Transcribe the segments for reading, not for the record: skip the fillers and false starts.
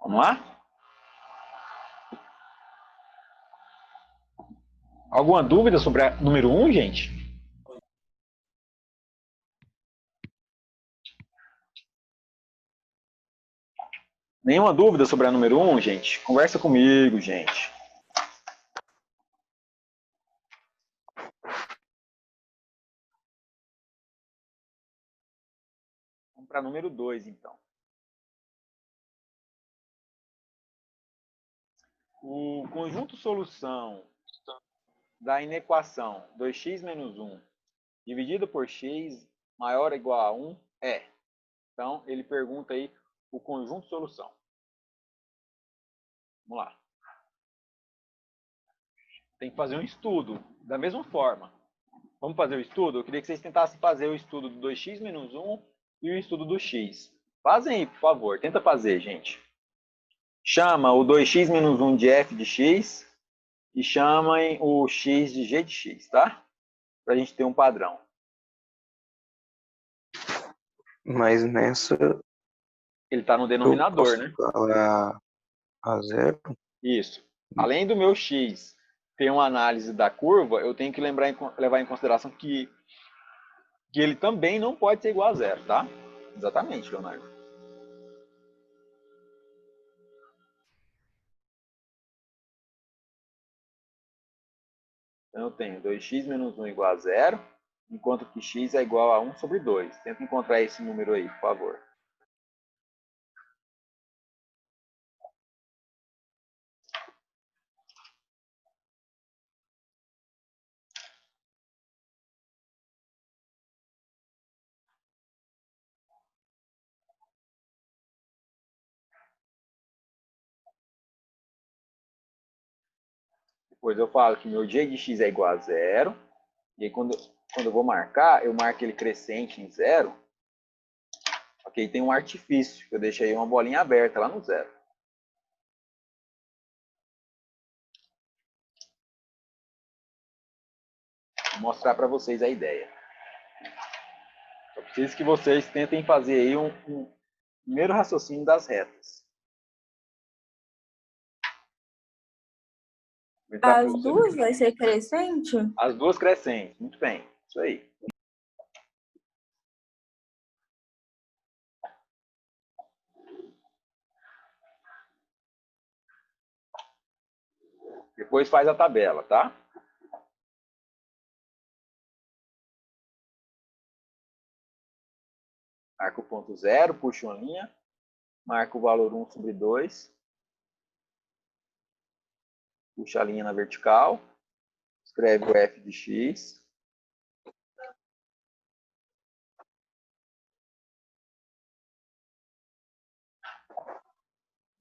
Vamos lá? Alguma dúvida sobre a número 1, gente? Nenhuma dúvida sobre a número 1, gente? Conversa comigo, gente. Vamos para a número 2, então. O conjunto solução da inequação 2x menos 1 dividido por x maior ou igual a 1 é. Então, ele pergunta aí o conjunto solução. Vamos lá. Tem que fazer um estudo da mesma forma. Vamos fazer o estudo? Eu queria que vocês tentassem fazer o estudo do 2x menos 1 e o estudo do x. Fazem aí, por favor. Tenta fazer, gente. Chama o 2x menos 1 de f de x e chamem o x de g de x, tá? Para a gente ter um padrão. Mas nessa Ele está no eu denominador, posso né? falar a zero. Isso. Além do meu x ter uma análise da curva, eu tenho que levar em consideração que ele também não pode ser igual a zero, tá? Exatamente, Leonardo. Então eu tenho 2x menos 1 igual a zero, enquanto que x é igual a 1 sobre 2. Tenta encontrar esse número aí, por favor. Depois eu falo que meu g de x é igual a zero. E aí quando eu vou marcar, eu marco ele crescente em zero. Ok? Tem um artifício. Eu deixei uma bolinha aberta lá no zero. Vou mostrar para vocês a ideia. Só preciso que vocês tentem fazer aí um primeiro raciocínio das retas. As duas vai ser crescente? As duas crescentes. Muito bem. Isso aí. Depois faz a tabela, tá? Marca o ponto 0, puxa uma linha. Marca o valor 1 sobre 2. Puxa a linha na vertical. Escreve o f de x.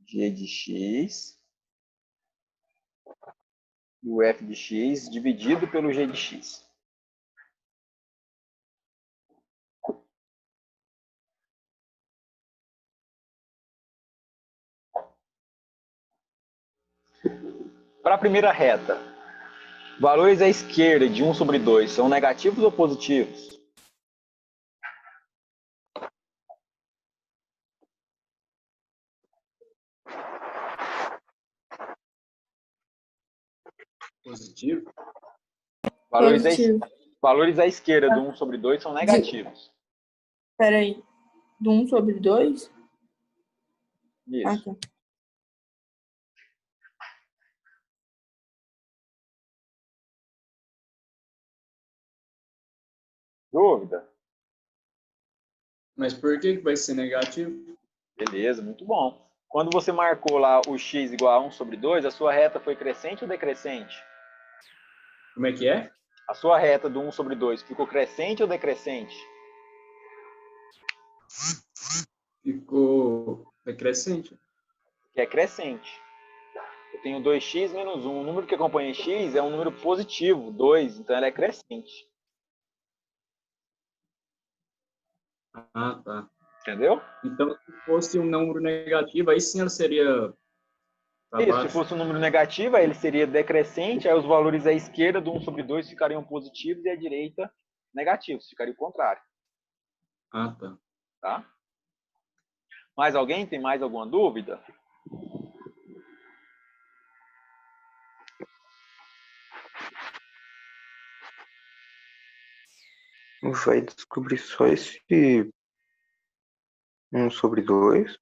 G de x. E o f de x dividido pelo g de x. Para a primeira reta, valores à esquerda de 1 sobre 2 são negativos ou positivos? Positivo? Valores à esquerda do 1 sobre 2 são negativos. Peraí. Do 1 sobre 2? Isso. Ah, tá. Dúvida? Mas por que vai ser negativo? Beleza, muito bom. Quando você marcou lá o x igual a 1 sobre 2, a sua reta foi crescente ou decrescente? Como é que é? A sua reta do 1 sobre 2 ficou crescente ou decrescente? Ficou decrescente. Que é crescente. Eu tenho 2x menos 1. O número que acompanha x é um número positivo, 2, então ela é crescente. Ah, tá. Entendeu? Então, se fosse um número negativo, aí sim ela seria para Isso, se baixo. fosse um número negativo, aí ele seria decrescente, aí os valores à esquerda do 1 sobre 2 ficariam positivos e à direita negativos, ficaria o contrário. Ah, tá. Tá? Mais alguém? Tem mais alguma dúvida? Vai descobrir só esse 1/2.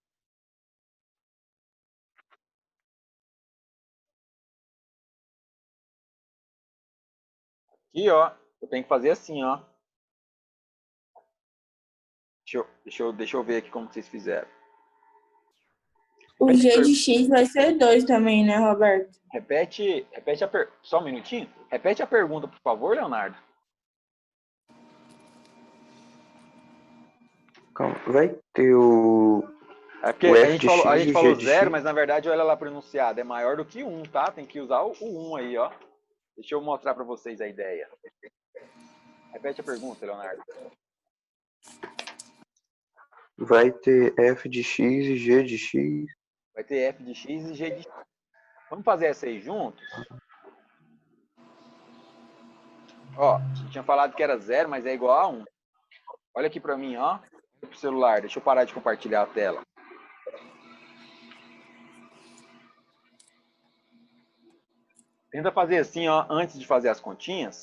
Aqui, ó, eu tenho que fazer assim, ó. Deixa eu ver aqui como vocês fizeram. O G de X vai ser 2 também, né, Roberto? Repete só um minutinho. Repete a pergunta, por favor, Leonardo. Calma, vai ter o É porque o a F gente de falou, a X gente e falou G de 0, X. mas na verdade, olha lá pronunciado, é maior do que 1, tá? Tem que usar o 1 aí, ó. Deixa eu mostrar para vocês a ideia. Repete a pergunta, Leonardo. Vai ter F de X e G de X. Vai ter F de X e G de X. Vamos fazer essa aí juntos? Ó, eu tinha falado que era 0, mas é igual a 1. Olha aqui para mim, ó. Pro celular. Deixa eu parar de compartilhar a tela. Tenta fazer assim, ó, antes de fazer as continhas.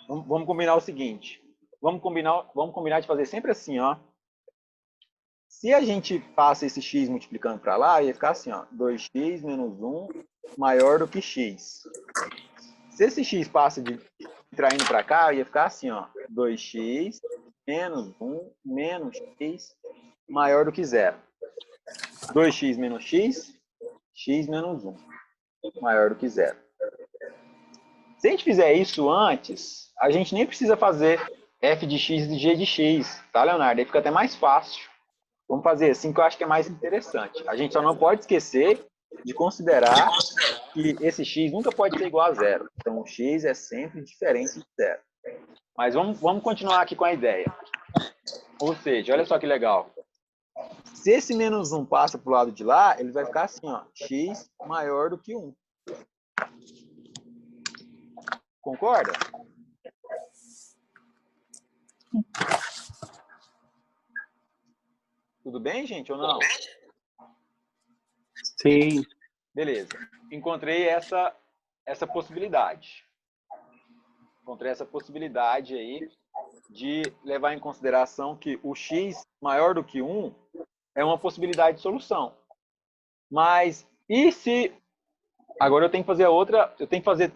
Vamos combinar o seguinte. Vamos combinar de fazer sempre assim, ó. Se a gente passa esse x multiplicando para lá, ia ficar assim, ó, 2x menos 1 maior do que x. Se esse x passa de traindo para cá, ia ficar assim, ó, 2x menos 1 menos x maior do que 0. 2x menos x, x menos 1 maior do que 0. Se a gente fizer isso antes, a gente nem precisa fazer f de x e g de x, tá, Leonardo? Aí fica até mais fácil. Vamos fazer assim que eu acho que é mais interessante. A gente só não pode esquecer de considerar que esse x nunca pode ser igual a 0. Então, o x é sempre diferente de 0. Mas vamos continuar aqui com a ideia. Ou seja, olha só que legal. Se esse menos 1 passa para o lado de lá, ele vai ficar assim, ó, x maior do que 1. Concorda? Tudo bem, gente, ou não? Sim. Beleza. Encontrei essa possibilidade. Encontrei essa possibilidade aí de levar em consideração que o x maior do que 1 é uma possibilidade de solução. Mas, e se... Agora eu tenho que fazer outra... Eu tenho que fazer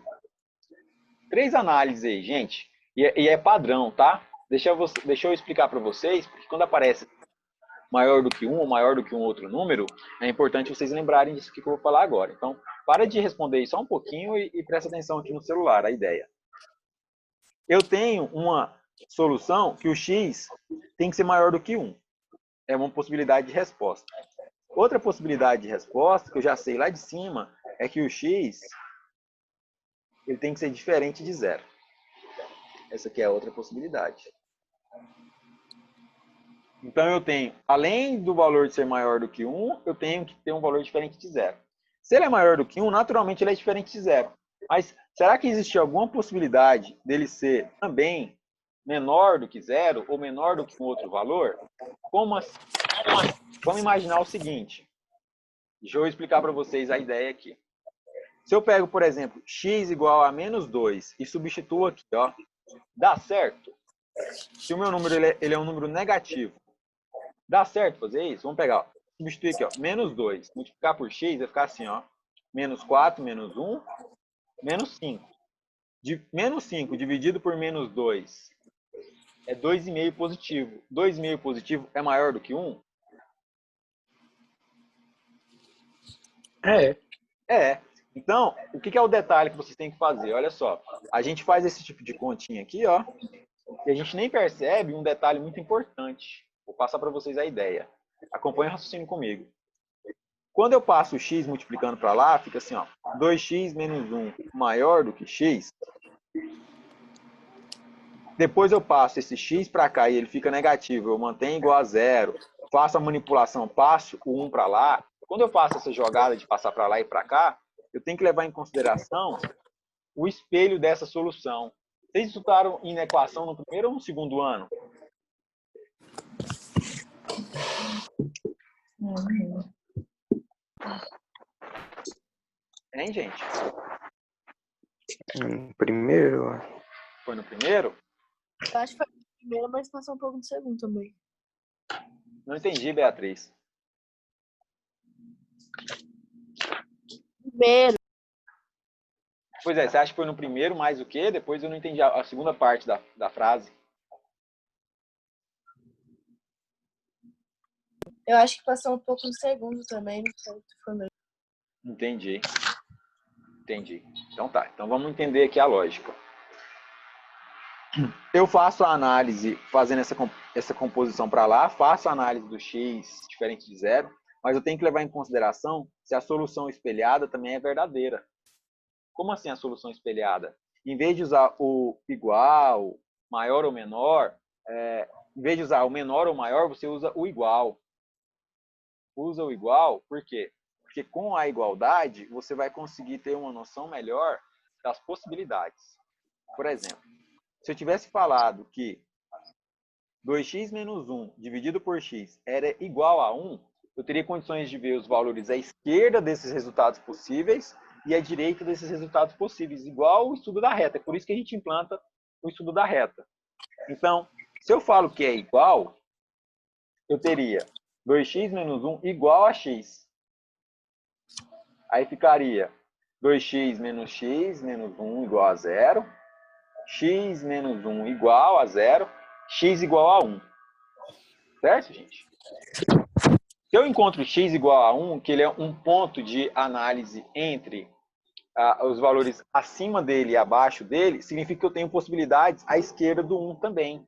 3 análises aí, gente. E é padrão, tá? Deixa eu explicar para vocês, porque quando aparece maior do que 1 ou maior do que um outro número, é importante vocês lembrarem disso que eu vou falar agora. Então, para de responder aí só um pouquinho e presta atenção aqui no celular, a ideia. Eu tenho uma solução que o x tem que ser maior do que 1. É uma possibilidade de resposta. Outra possibilidade de resposta, que eu já sei lá de cima, é que o x ele tem que ser diferente de 0. Essa aqui é a outra possibilidade. Então, eu tenho, além do valor de ser maior do que 1, eu tenho que ter um valor diferente de 0. Se ele é maior do que 1, naturalmente ele é diferente de 0. Mas será que existe alguma possibilidade dele ser também menor do que 0 ou menor do que um outro valor? Como assim? Vamos imaginar o seguinte. Deixa eu explicar para vocês a ideia aqui. Se eu pego, por exemplo, x igual a menos 2 e substituo aqui, ó, dá certo? Se o meu número ele é um número negativo, dá certo fazer isso? Vamos pegar, ó, substituir aqui, ó, menos 2, multiplicar por x, vai ficar assim, ó, menos 4, menos 1, menos 5. Menos 5 dividido por menos 2 é 2,5 positivo. 2,5 positivo é maior do que 1? É. Então, o que é o detalhe que vocês têm que fazer? Olha só, a gente faz esse tipo de continha aqui, ó, e a gente nem percebe um detalhe muito importante. Vou passar para vocês a ideia. Acompanhe o raciocínio comigo. Quando eu passo o x multiplicando para lá, fica assim, ó, 2x menos 1 maior do que x. Depois eu passo esse x para cá e ele fica negativo, eu mantenho igual a 0, faço a manipulação, passo o 1 para lá. Quando eu faço essa jogada de passar para lá e para cá, eu tenho que levar em consideração o espelho dessa solução. Vocês estudaram em equação no primeiro ou no segundo ano? Hein, gente? Primeiro, ó. Foi no primeiro? Eu acho que foi o primeiro, mas passou um pouco do segundo também. Não entendi, Beatriz. Primeiro. Pois é, você acha que foi no primeiro mais o quê? Depois eu não entendi a segunda parte da frase. Eu acho que passou um pouco no segundo também, não sei. Entendi. Entendi. Então tá. Então vamos entender aqui a lógica. Eu faço a análise fazendo essa composição para lá, faço a análise do x diferente de zero, mas eu tenho que levar em consideração se a solução espelhada também é verdadeira. Como assim a solução espelhada? Em vez de usar o igual, maior ou menor, em vez de usar o menor ou maior, você usa o igual. Usa o igual, por quê? Porque com a igualdade, você vai conseguir ter uma noção melhor das possibilidades. Por exemplo, se eu tivesse falado que 2x menos 1 dividido por x era igual a 1, eu teria condições de ver os valores à esquerda desses resultados possíveis e à direita desses resultados possíveis, igual o estudo da reta. É por isso que a gente implanta o estudo da reta. Então, se eu falo que é igual, eu teria 2x menos 1 igual a x. Aí ficaria 2x menos 1 igual a 0, x menos 1 igual a 0, x igual a 1. Certo, gente? Se eu encontro x igual a 1, que ele é um ponto de análise entre os valores acima dele e abaixo dele, significa que eu tenho possibilidades à esquerda do 1 também.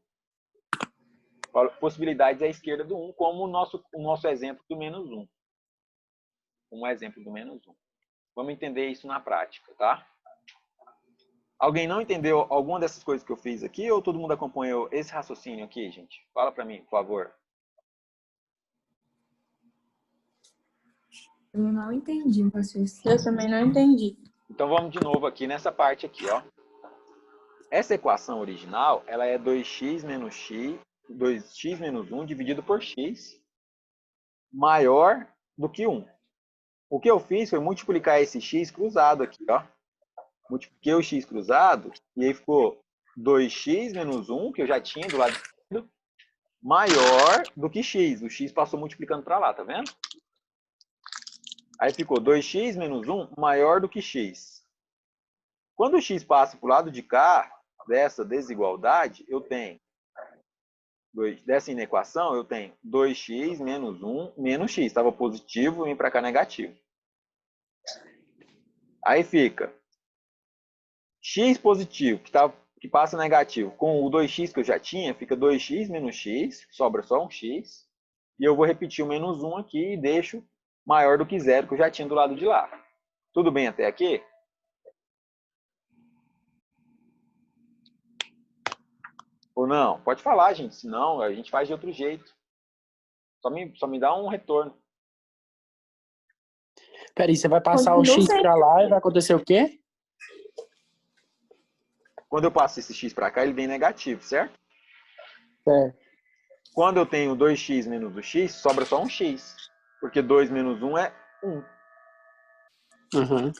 Possibilidades à esquerda do 1, como o nosso exemplo do menos 1. Um exemplo do menos 1. Vamos entender isso na prática, tá? Alguém não entendeu alguma dessas coisas que eu fiz aqui ou todo mundo acompanhou esse raciocínio aqui, gente? Fala para mim, por favor. Eu não entendi, professor. Eu também não entendi. Então vamos de novo aqui nessa parte aqui, ó. Essa equação original, ela é 2x menos 1 dividido por x maior do que 1. O que eu fiz foi multiplicar esse x cruzado aqui, ó. Multipliquei o x cruzado e aí ficou 2x menos 1, que eu já tinha do lado esquerdo, maior do que x. O x passou multiplicando para lá, tá vendo? Aí ficou 2x menos 1 maior do que x. Quando o x passa para o lado de cá, dessa desigualdade, eu tenho, dessa inequação, eu tenho 2x menos 1 menos x. Estava positivo, vem para cá negativo. Aí fica x positivo, que passa negativo, com o 2x que eu já tinha, fica 2x menos x, sobra só um x. E eu vou repetir o menos 1 aqui e deixo maior do que 0, que eu já tinha do lado de lá. Tudo bem até aqui? Ou não? Pode falar, gente, senão a gente faz de outro jeito. Só me dá um retorno. Peraí, você vai passar o Continua X sem- pra lá e vai acontecer o quê? Quando eu passo esse x para cá, ele vem negativo, certo? É. Quando eu tenho 2x menos o x, sobra só um x. Porque 2 menos 1 é 1. Uhum.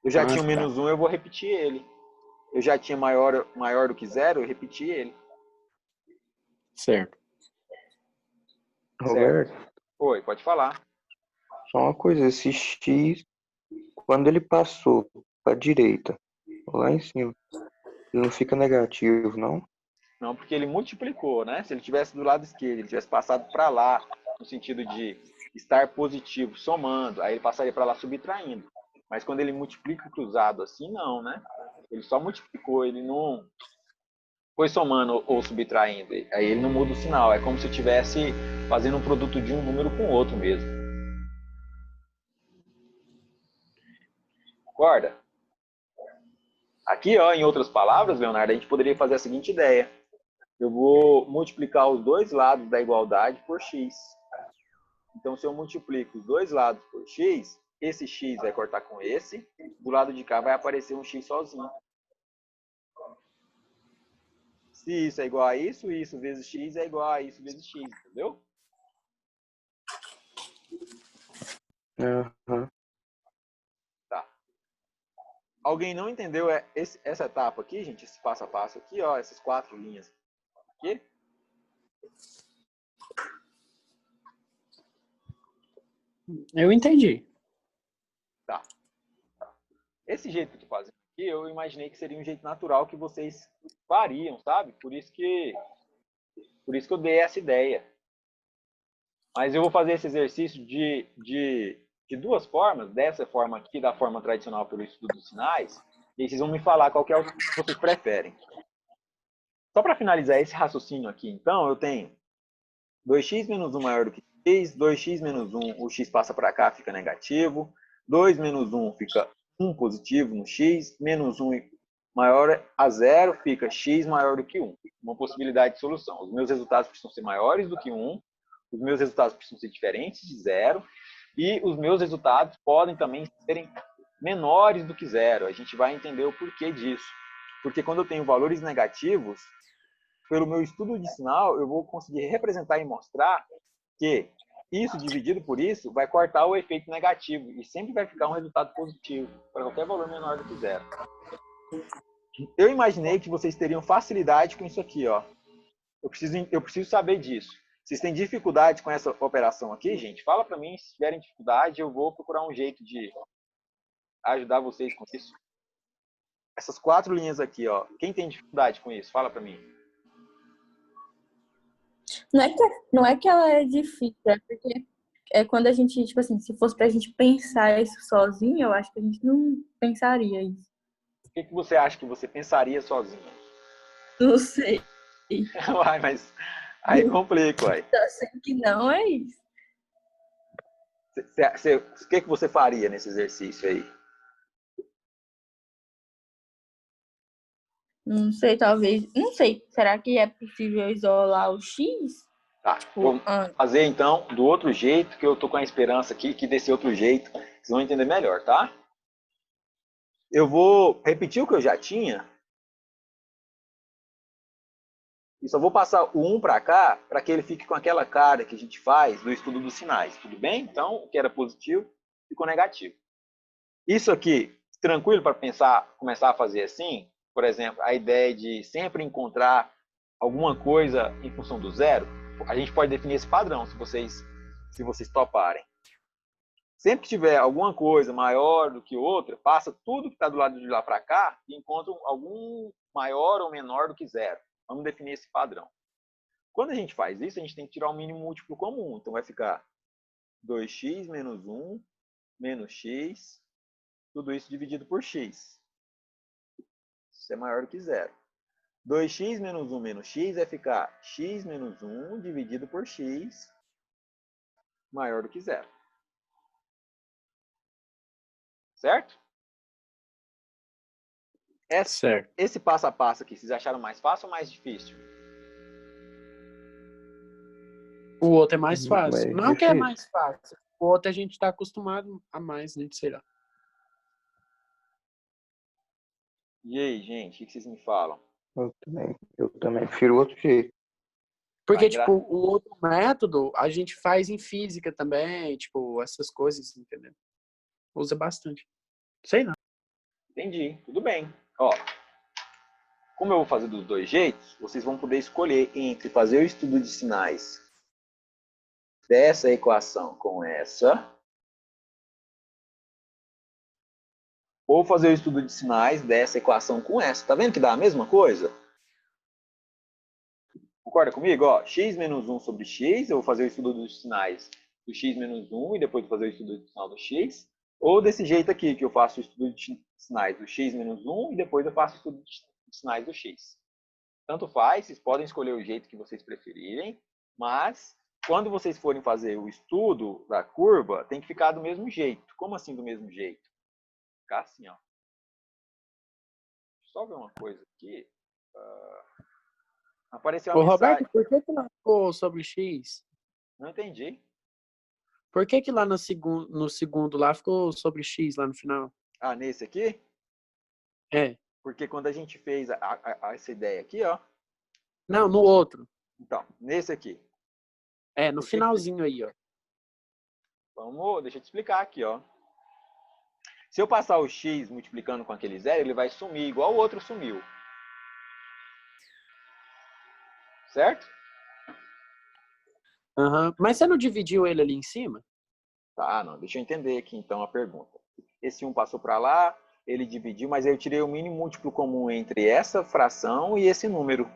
Eu já tinha o tá. menos 1, eu vou repetir ele. Eu já tinha maior do que 0, eu repeti ele. Certo. Roberto, Oi, pode falar. só uma coisa, esse X, quando ele passou para a direita, lá em cima, ele não fica negativo, não? Não, porque ele multiplicou, né? Se ele tivesse do lado esquerdo, ele tivesse passado para lá, no sentido de estar positivo, somando, aí ele passaria para lá subtraindo. Mas quando ele multiplica cruzado assim, não, né? Ele só multiplicou, ele não foi somando ou subtraindo. Aí ele não muda o sinal. É como se eu estivesse fazendo um produto de um número com outro mesmo. Concorda? Aqui, ó, em outras palavras, Leonardo, a gente poderia fazer a seguinte ideia. Eu vou multiplicar os dois lados da igualdade por x. Então, se eu multiplico os dois lados por x, esse x vai cortar com esse, do lado de cá vai aparecer um x sozinho. Se isso é igual a isso vezes x é igual a isso vezes x, entendeu? Aham. Tá. Alguém não entendeu essa etapa aqui, gente? Esse passo a passo aqui, ó, essas 4 linhas aqui? Eu entendi. Tá. Esse jeito que eu tô fazendo aqui, eu imaginei que seria um jeito natural que vocês fariam, sabe? Por isso que eu dei essa ideia. Mas eu vou fazer esse exercício de 2 formas, dessa forma aqui, da forma tradicional pelo estudo dos sinais, e aí vocês vão me falar qual que é o que vocês preferem. Só para finalizar esse raciocínio aqui, então, eu tenho 2x menos 1 maior do que x, 2x menos 1, o x passa para cá, fica negativo, 2 menos 1 fica 1 positivo no x, menos 1 maior a 0 fica x maior do que 1. Uma possibilidade de solução. Os meus resultados precisam ser maiores do que 1, os meus resultados precisam ser diferentes de 0, e os meus resultados podem também serem menores do que 0. A gente vai entender o porquê disso. Porque quando eu tenho valores negativos, pelo meu estudo de sinal, eu vou conseguir representar e mostrar que isso dividido por isso vai cortar o efeito negativo e sempre vai ficar um resultado positivo para qualquer valor menor do que 0. Eu imaginei que vocês teriam facilidade com isso aqui, ó. Eu preciso saber disso. Vocês têm dificuldade com essa operação aqui, gente? Fala para mim, se tiverem dificuldade, eu vou procurar um jeito de ajudar vocês com isso. Essas 4 linhas aqui, ó. Quem tem dificuldade com isso? Fala para mim. Não é que ela é difícil, é porque é quando a gente, tipo assim, se fosse pra gente pensar isso sozinho, eu acho que a gente não pensaria isso. O que você acha que você pensaria sozinho? Não sei. Uai, mas aí complica, uai. Eu sei que não é isso. O que você faria nesse exercício aí? Não sei, talvez. Não sei. Será que é possível isolar o X? Tá, vamos fazer então do outro jeito, que eu tô com a esperança aqui que desse outro jeito vocês vão entender melhor, tá? Eu vou repetir o que eu já tinha e só vou passar o 1 para cá para que ele fique com aquela cara que a gente faz do estudo dos sinais, tudo bem? Então, o que era positivo ficou negativo. Isso aqui, tranquilo para pensar, começar a fazer assim? Por exemplo, a ideia de sempre encontrar alguma coisa em função do 0, a gente pode definir esse padrão, se vocês toparem. Sempre que tiver alguma coisa maior do que outra, passa tudo que está do lado de lá para cá e encontra algum maior ou menor do que 0. Vamos definir esse padrão. Quando a gente faz isso, a gente tem que tirar o mínimo múltiplo comum. Então, vai ficar 2x menos 1 menos x, tudo isso dividido por x. Isso é maior do que 0. 2x menos 1 menos x vai ficar x menos 1 dividido por x maior do que 0. Certo? Certo. Esse passo a passo aqui, vocês acharam mais fácil ou mais difícil? O outro é mais fácil. É Não que é difícil. mais fácil. O outro a gente tá acostumado a mais, né? Sei lá. E aí, gente, o que vocês me falam? Eu também prefiro outro jeito. Porque, Vai, tipo, o outro método a gente faz em física também, tipo, essas coisas, entendeu? Usa bastante. Sei lá. Entendi, tudo bem. Ó, como eu vou fazer dos dois jeitos, vocês vão poder escolher entre fazer o estudo de sinais dessa equação com essa, ou fazer o estudo de sinais dessa equação com essa. Tá vendo que dá a mesma coisa? Concorda comigo? Ó, x menos 1 sobre x, eu vou fazer o estudo dos sinais do x menos 1 e depois vou fazer o estudo do sinal do x. Ou desse jeito aqui, que eu faço o estudo de sinais do x menos 1 e depois eu faço o estudo de sinais do x. Tanto faz, vocês podem escolher o jeito que vocês preferirem, mas quando vocês forem fazer o estudo da curva, tem que ficar do mesmo jeito. Como assim do mesmo jeito? Ficar assim, ó. Deixa eu só ver uma coisa aqui. Apareceu Ô, uma mensagem. Roberto, por que lá ficou sobre X? Não entendi. Por que lá no segundo lá ficou sobre X lá no final? Ah, nesse aqui? É. Porque quando a gente fez essa ideia aqui, ó. Não, no outro. Então, nesse aqui. É, no finalzinho aí, ó. Deixa eu te explicar aqui, ó. Se eu passar o x multiplicando com aquele zero, ele vai sumir igual o outro sumiu. Certo? Aham. Mas você não dividiu ele ali em cima? Tá, não. Deixa eu entender aqui então a pergunta. Esse 1 passou para lá, ele dividiu, mas eu tirei o mínimo múltiplo comum entre essa fração e esse número.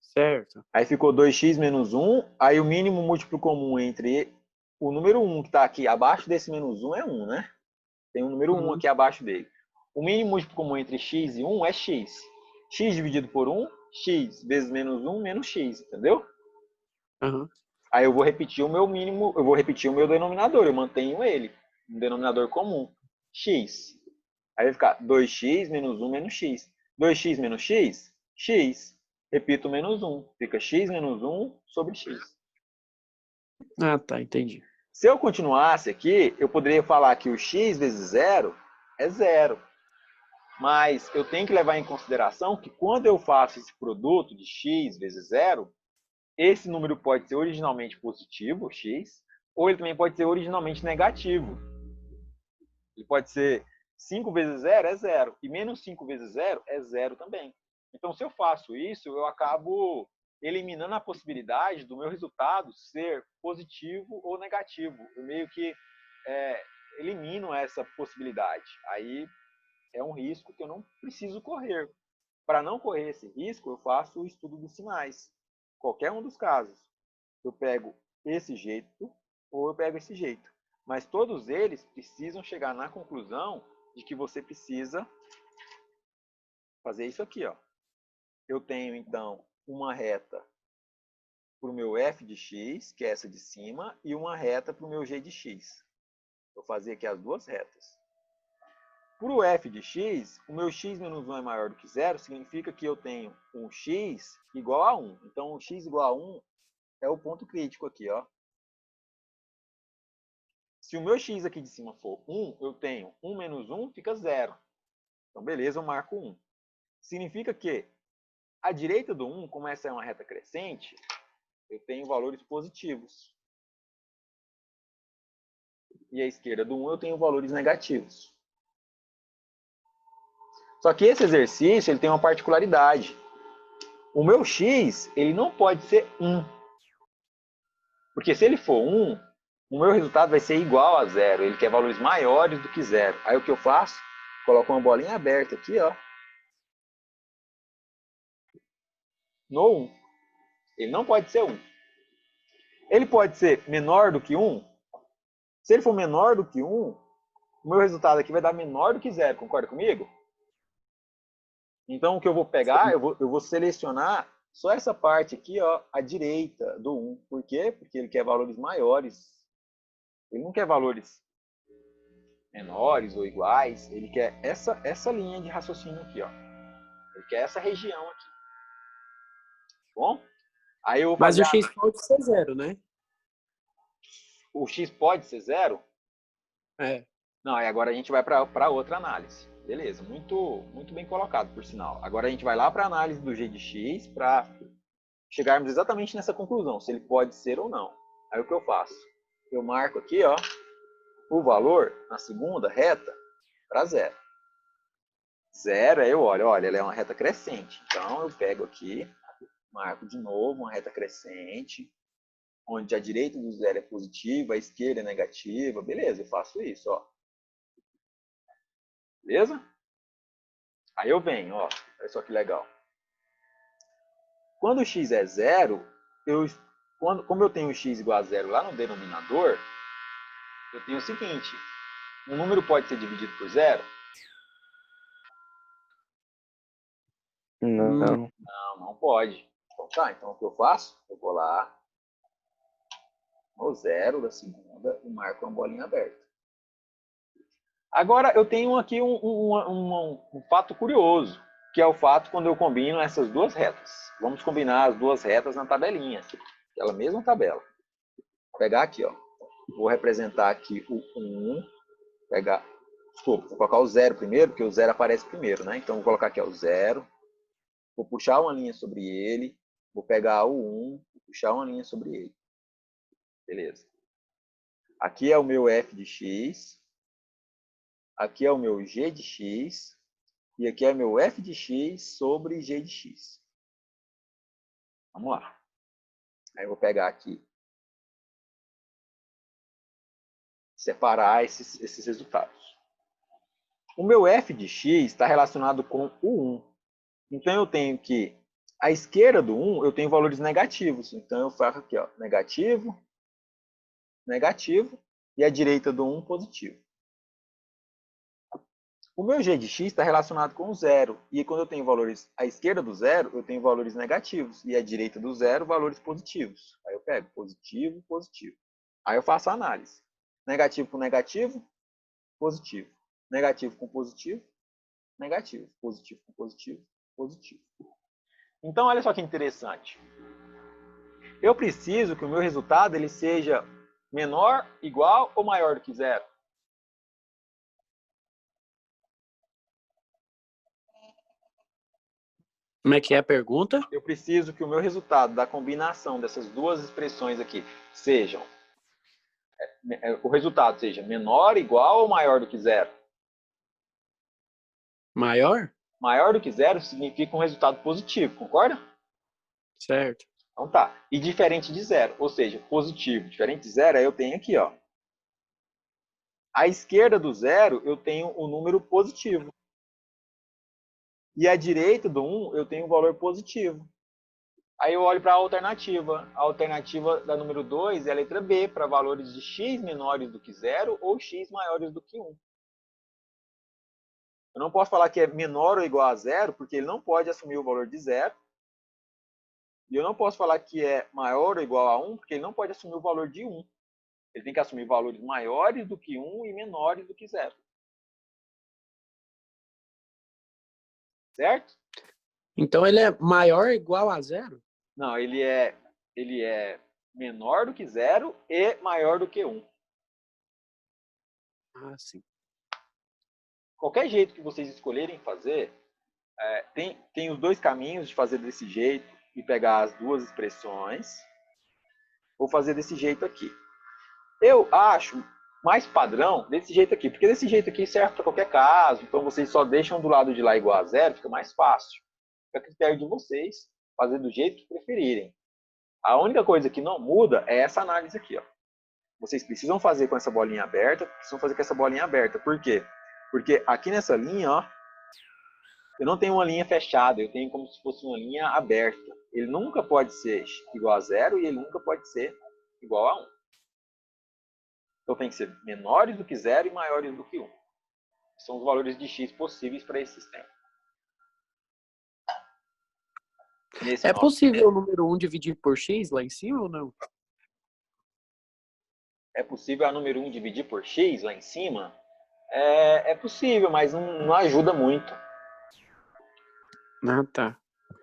Certo. Aí ficou 2x menos 1, aí o mínimo múltiplo comum entre o número 1 que está aqui abaixo desse menos 1 é 1, né? Tem um número 1 aqui abaixo dele. O mínimo múltiplo comum entre x e 1 é x. X dividido por 1, x vezes menos 1 menos x, entendeu? Uhum. Aí eu vou repetir o meu mínimo, eu vou repetir o meu denominador, eu mantenho ele, um denominador comum, x. Aí vai ficar 2x menos 1 menos x. 2x menos x, x. Repito menos 1, fica x menos 1 sobre x. Ah, tá, entendi. Se eu continuasse aqui, eu poderia falar que o x vezes 0 é 0. Mas eu tenho que levar em consideração que quando eu faço esse produto de x vezes 0, esse número pode ser originalmente positivo, x, ou ele também pode ser originalmente negativo. Ele pode ser 5 vezes 0 é 0, e menos 5 vezes 0 é 0 também. Então, se eu faço isso, eu acabo eliminando a possibilidade do meu resultado ser positivo ou negativo. Eu meio que elimino essa possibilidade. Aí é um risco que eu não preciso correr. Para não correr esse risco, eu faço o estudo dos sinais. Qualquer um dos casos. Eu pego esse jeito ou eu pego esse jeito. Mas todos eles precisam chegar na conclusão de que você precisa fazer isso aqui, ó. Eu tenho, então, uma reta para o meu f de x, que é essa de cima, e uma reta para o meu g de x. Vou fazer aqui as duas retas. Para o f de x, o meu x menos 1 é maior do que 0, significa que eu tenho um x igual a 1. Então, o x igual a 1 é o ponto crítico aqui, ó. Se o meu x aqui de cima for 1, eu tenho 1 menos 1 fica 0. Então, beleza, eu marco 1. Significa que à direita do 1, como essa é uma reta crescente, eu tenho valores positivos. E à esquerda do 1 eu tenho valores negativos. Só que esse exercício ele tem uma particularidade. O meu x ele não pode ser 1. Porque se ele for 1, o meu resultado vai ser igual a 0. Ele quer valores maiores do que 0. Aí o que eu faço? Coloco uma bolinha aberta aqui, ó. No 1. Ele não pode ser 1. Ele pode ser menor do que 1? Se ele for menor do que 1, o meu resultado aqui vai dar menor do que 0. Concorda comigo? Então, o que eu vou pegar, eu vou selecionar só essa parte aqui, ó, à direita do 1. Por quê? Porque ele quer valores maiores. Ele não quer valores menores ou iguais. Ele quer essa linha de raciocínio aqui, ó. Ele quer essa região aqui. Bom? Aí eu vou Mas fazer o x pode ser 0, né? o x pode ser 0? É. Não, aí agora a gente vai para outra análise. Beleza, muito bem colocado, por sinal. Agora a gente vai lá para a análise do g de x para chegarmos exatamente nessa conclusão, se ele pode ser ou não. Aí o que eu faço? Eu marco aqui, ó, o valor na segunda reta para 0. 0, aí eu olho, olha, ela é uma reta crescente. Então eu pego aqui, marco de novo uma reta crescente, onde a direita do 0 é positiva, a esquerda é negativa. Beleza, eu faço isso, ó. Beleza? Aí eu venho, ó, olha só que legal. Quando o x é 0, como eu tenho x igual a 0 lá no denominador, eu tenho o seguinte, um número pode ser dividido por 0? Não. Não pode. Então tá, então o que eu faço? Eu vou lá no 0 da segunda e marco uma bolinha aberta. Agora eu tenho aqui um fato curioso, que é o fato quando eu combino essas duas retas. Vamos combinar as duas retas na tabelinha, aquela mesma tabela. Vou pegar aqui, ó. Vou representar aqui o 1, desculpa, vou colocar o 0 primeiro, porque o 0 aparece primeiro, né? Então vou colocar aqui, ó, o 0, vou puxar uma linha sobre ele, vou pegar o 1, vou puxar uma linha sobre ele. Beleza. Aqui é o meu f de x. Aqui é o meu g de x. E aqui é o meu f de x sobre g de x. Vamos lá. Aí eu vou pegar aqui. Separar esses resultados. O meu f de x está relacionado com o 1. Então, eu tenho que, à esquerda do 1, eu tenho valores negativos. Então, eu faço aqui, ó, negativo, negativo, e à direita do 1, positivo. O meu g de x está relacionado com o 0. E quando eu tenho valores à esquerda do 0, eu tenho valores negativos. E à direita do 0, valores positivos. Aí eu pego positivo, positivo. Aí eu faço a análise. Negativo com negativo, positivo. Negativo com positivo, negativo. Positivo com positivo, positivo. Então, olha só que interessante. Eu preciso que o meu resultado ele seja menor, igual ou maior do que 0. Como é que é a pergunta? Eu preciso que o meu resultado da combinação dessas duas expressões aqui sejam o resultado seja menor, igual ou maior do que 0. Maior? Maior do que 0 significa um resultado positivo, concorda? Certo. Então tá. E diferente de 0, ou seja, positivo. Diferente de 0, aí eu tenho aqui, ó. À esquerda do 0, eu tenho o número positivo. E à direita do 1, eu tenho o valor positivo. Aí eu olho para a alternativa. A alternativa da número 2 é a letra B, para valores de x menores do que 0 ou x maiores do que 1. Eu não posso falar que é menor ou igual a 0, porque ele não pode assumir o valor de 0. E eu não posso falar que é maior ou igual a 1, porque ele não pode assumir o valor de 1. Ele tem que assumir valores maiores do que 1 e menores do que 0. Certo? Então ele é maior ou igual a 0? Não, ele é menor do que 0 e maior do que 1. Ah, sim. Qualquer jeito que vocês escolherem fazer, tem os dois caminhos de fazer desse jeito e pegar as duas expressões. Vou fazer desse jeito aqui. Eu acho mais padrão desse jeito aqui, porque desse jeito aqui serve para qualquer caso, então vocês só deixam do lado de lá igual a 0, fica mais fácil. Fica a critério de vocês, fazer do jeito que preferirem. A única coisa que não muda é essa análise aqui, ó. Vocês precisam fazer com essa bolinha aberta, Por quê? Porque aqui nessa linha, ó, eu não tenho uma linha fechada, eu tenho como se fosse uma linha aberta. Ele nunca pode ser igual a 0 e ele nunca pode ser igual a 1. Então tem que ser menores do que 0 e maiores do que 1. São os valores de x possíveis para esse sistema. É possível o número 1 dividir por x lá em cima ou não? É possível a número 1 dividir por x lá em cima? É possível, mas não ajuda muito. Ah, tá.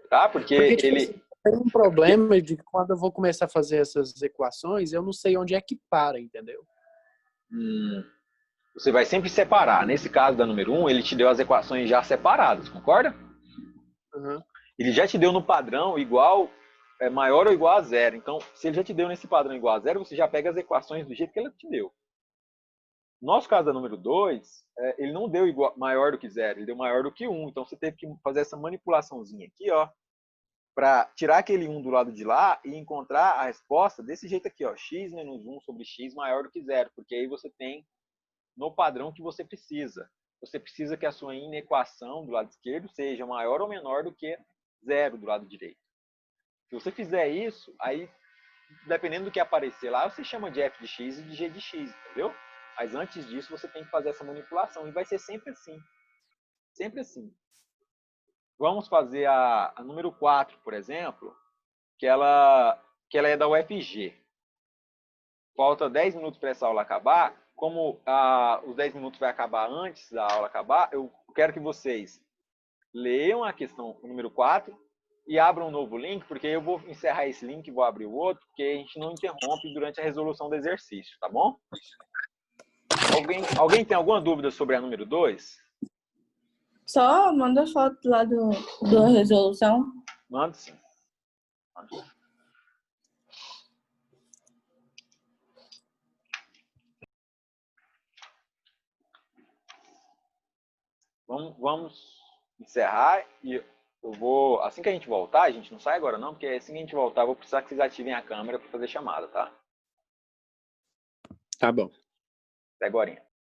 Tá? Porque tipo, ele... assim, tem um problema de que quando eu vou começar a fazer essas equações, eu não sei onde é que para, entendeu? Você vai sempre separar. Nesse caso da número 1, ele te deu as equações já separadas, concorda? Uhum. Ele já te deu no padrão igual, maior ou igual a 0. Então, se ele já te deu nesse padrão igual a 0, você já pega as equações do jeito que ele te deu. No nosso caso da número 2, ele não deu maior do que 0, ele deu maior do que 1. Então, você teve que fazer essa manipulaçãozinha aqui, ó, para tirar aquele 1 do lado de lá e encontrar a resposta desse jeito aqui, ó, x menos 1 sobre x maior do que 0, porque aí você tem no padrão que você precisa. Você precisa que a sua inequação do lado esquerdo seja maior ou menor do que 0 do lado direito. Se você fizer isso, aí, dependendo do que aparecer lá, você chama de f de x e de g de x, entendeu? Mas antes disso, você tem que fazer essa manipulação. E vai ser sempre assim. Sempre assim. Vamos fazer a número 4, por exemplo, que ela é da UFG. Falta 10 minutos para essa aula acabar. Como os 10 minutos vai acabar antes da aula acabar, eu quero que vocês leiam a questão número 4 e abram um novo link, porque eu vou encerrar esse link e vou abrir o outro, porque a gente não interrompe durante a resolução do exercício, tá bom? Alguém tem alguma dúvida sobre a número 2? Só manda foto lá da resolução. Manda sim. Vamos encerrar e eu vou, assim que a gente voltar, a gente não sai agora não, porque assim que a gente voltar eu vou precisar que vocês ativem a câmera para fazer chamada, tá? Tá bom. Até agorinha.